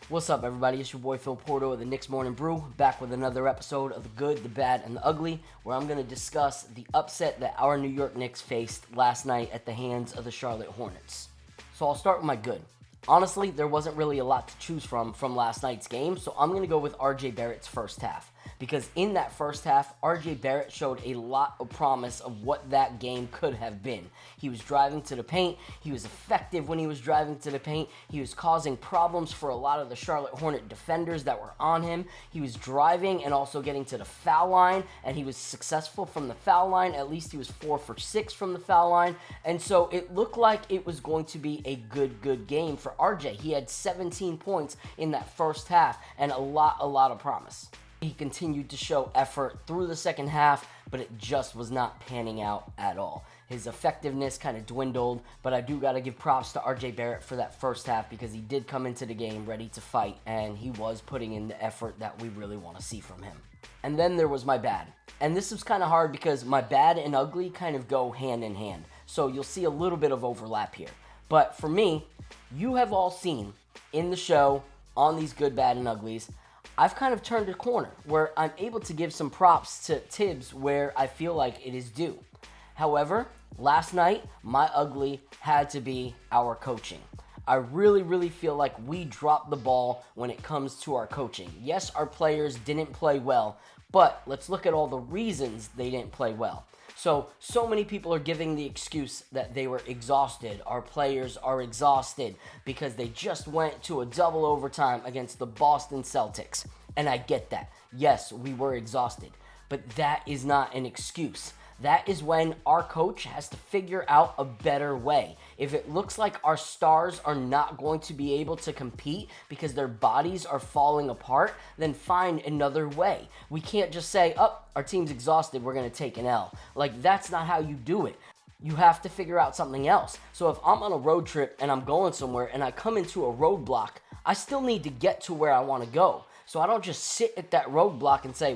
What's up, everybody? It's your boy Phil Porto of the Knicks Morning Brew, back with another episode of The Good, The Bad, and The Ugly, where I'm going to discuss the upset that our New York Knicks faced last night at the hands of the Charlotte Hornets. So I'll start with my good. Honestly, there wasn't really a lot to choose from last night's game, so I'm going to go with R.J. Barrett's first half. Because in that first half, R.J. Barrett showed a lot of promise of what that game could have been. He was driving to the paint. He was effective when he was driving to the paint. He was causing problems for a lot of the Charlotte Hornet defenders that were on him. He was driving and also getting to the foul line, and he was successful from the foul line. At least he was 4 for 6 from the foul line. And so it looked like it was going to be a good game for RJ. He had 17 points in that first half and a lot of promise. He continued to show effort through the second half, but it just was not panning out at all. His effectiveness kind of dwindled, but I do got to give props to R.J. Barrett for that first half because he did come into the game ready to fight, and he was putting in the effort that we really want to see from him. And then there was my bad. And this was kind of hard because my bad and ugly kind of go hand in hand. So you'll see a little bit of overlap here. But for me, you have all seen in the show, on these good, bad, and uglies, I've kind of turned a corner where I'm able to give some props to Thibs where I feel like it is due. However, last night, my ugly had to be our coaching. I really feel like we dropped the ball when it comes to our coaching. Yes, our players didn't play well, but let's look at all the reasons they didn't play well. So many people are giving the excuse that they were exhausted. Our players are exhausted because they just went to a double overtime against the Boston Celtics. And I get that. Yes, we were exhausted. But that is not an excuse. That is when our coach has to figure out a better way. If it looks like our stars are not going to be able to compete because their bodies are falling apart, then find another way. We can't just say, our team's exhausted, we're going to take an L. Like, that's not how you do it. You have to figure out something else. So if I'm on a road trip and I'm going somewhere and I come into a roadblock, I still need to get to where I want to go. So I don't just sit at that roadblock and say,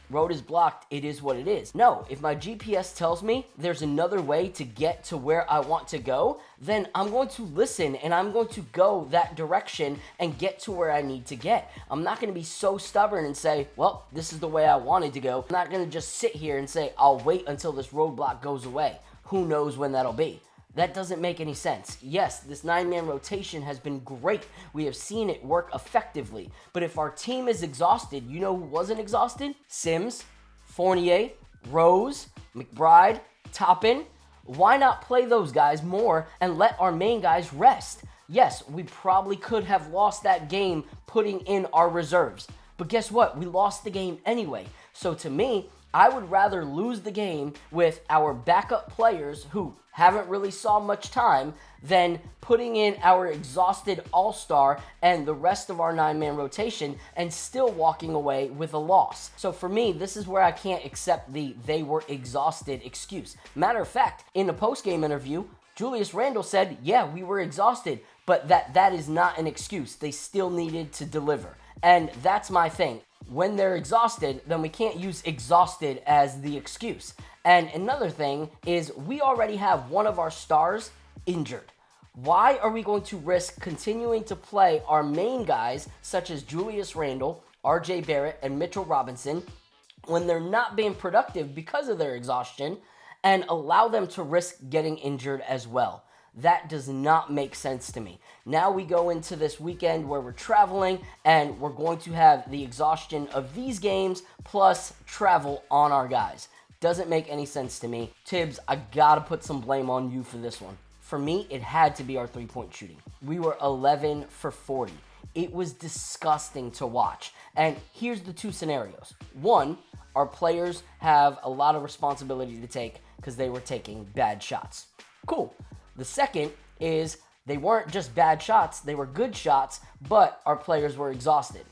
road is blocked, it is what it is. No, if my GPS tells me there's another way to get to where I want to go, then I'm going to listen and I'm going to go that direction and get to where I need to get. I'm not going to be so stubborn and say, this is the way I wanted to go. I'm not going to just sit here and say, I'll wait until this roadblock goes away. Who knows when that'll be? That doesn't make any sense. Yes, this 9-man rotation has been great. We have seen it work effectively. But if our team is exhausted, you know who wasn't exhausted? Sims, Fournier, Rose, McBride, Toppin. Why not play those guys more and let our main guys rest? Yes, we probably could have lost that game putting in our reserves. But guess what? We lost the game anyway. So to me, I would rather lose the game with our backup players who haven't really saw much time than putting in our exhausted all-star and the rest of our 9-man rotation and still walking away with a loss. So for me, this is where I can't accept the they were exhausted excuse. Matter of fact, in a post-game interview, Julius Randle said, yeah, we were exhausted, but that is not an excuse. They still needed to deliver. And that's my thing. When they're exhausted, then we can't use exhausted as the excuse. And another thing is we already have one of our stars injured. Why are we going to risk continuing to play our main guys, such as Julius Randle, R.J. Barrett, and Mitchell Robinson, when they're not being productive because of their exhaustion, and allow them to risk getting injured as well? That does not make sense to me. Now we go into this weekend where we're traveling and we're going to have the exhaustion of these games plus travel on our guys. Doesn't make any sense to me. Thibs, I gotta put some blame on you for this one. For me, it had to be our three-point shooting. We were 11 for 40. It was disgusting to watch. And here's the two scenarios. One, our players have a lot of responsibility to take because they were taking bad shots. Cool. The second is they weren't just bad shots, they were good shots, but our players were exhausted.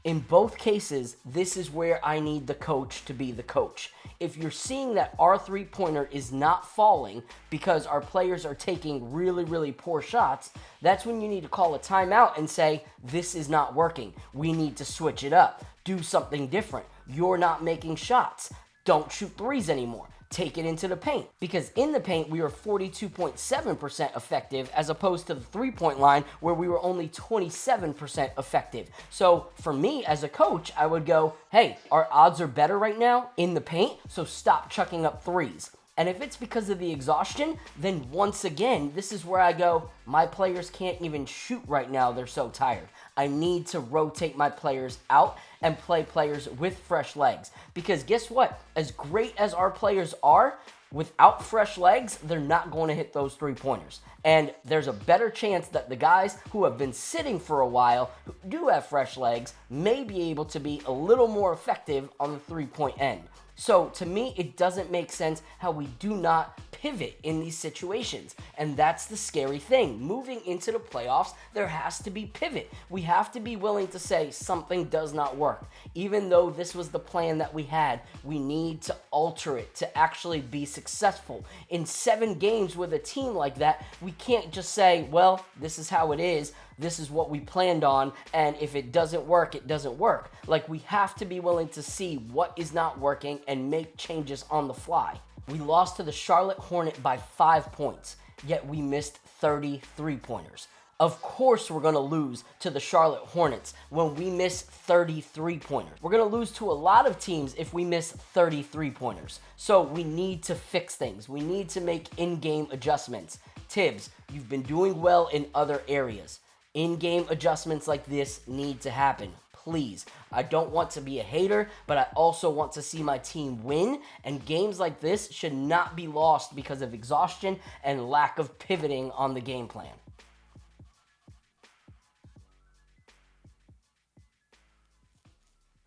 In both cases, this is where I need the coach to be the coach. If you're seeing that our three-pointer is not falling because our players are taking really poor shots, that's when you need to call a timeout and say, this is not working. We need to switch it up. Do something different. You're not making shots. Don't shoot threes anymore. take it into the paint, because in the paint we were 42.7% effective as opposed to the three-point line where we were only 27% effective. So for me as a coach, I would go, hey, our odds are better right now in the paint, so stop chucking up threes. And if it's because of the exhaustion, then once again, this is where I go, my players can't even shoot right now, they're so tired. I need to rotate my players out and play players with fresh legs. Because guess what? As great as our players are, without fresh legs, they're not going to hit those three-pointers. And there's a better chance that the guys who have been sitting for a while, who do have fresh legs, may be able to be a little more effective on the three-point end. So to me, it doesn't make sense how we do not pivot in these situations. And that's the scary thing. Moving into the playoffs, there has to be pivot. We have to be willing to say something does not work. Even though this was the plan that we had, we need to alter it to actually be successful. In 7 games with a team like that, we can't just say, well, this is how it is. This is what we planned on, and if it doesn't work, it doesn't work. Like, we have to be willing to see what is not working and make changes on the fly. We lost to the Charlotte Hornets by 5 points, yet we missed 30 three-pointers. Of course we're going to lose to the Charlotte Hornets when we miss 30 three-pointers. We're going to lose to a lot of teams if we miss 30 three-pointers. So we need to fix things. We need to make in-game adjustments. Thibs, you've been doing well in other areas. In-game adjustments like this need to happen. Please. I don't want to be a hater, but I also want to see my team win, and games like this should not be lost because of exhaustion and lack of pivoting on the game plan.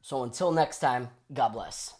So until next time, God bless.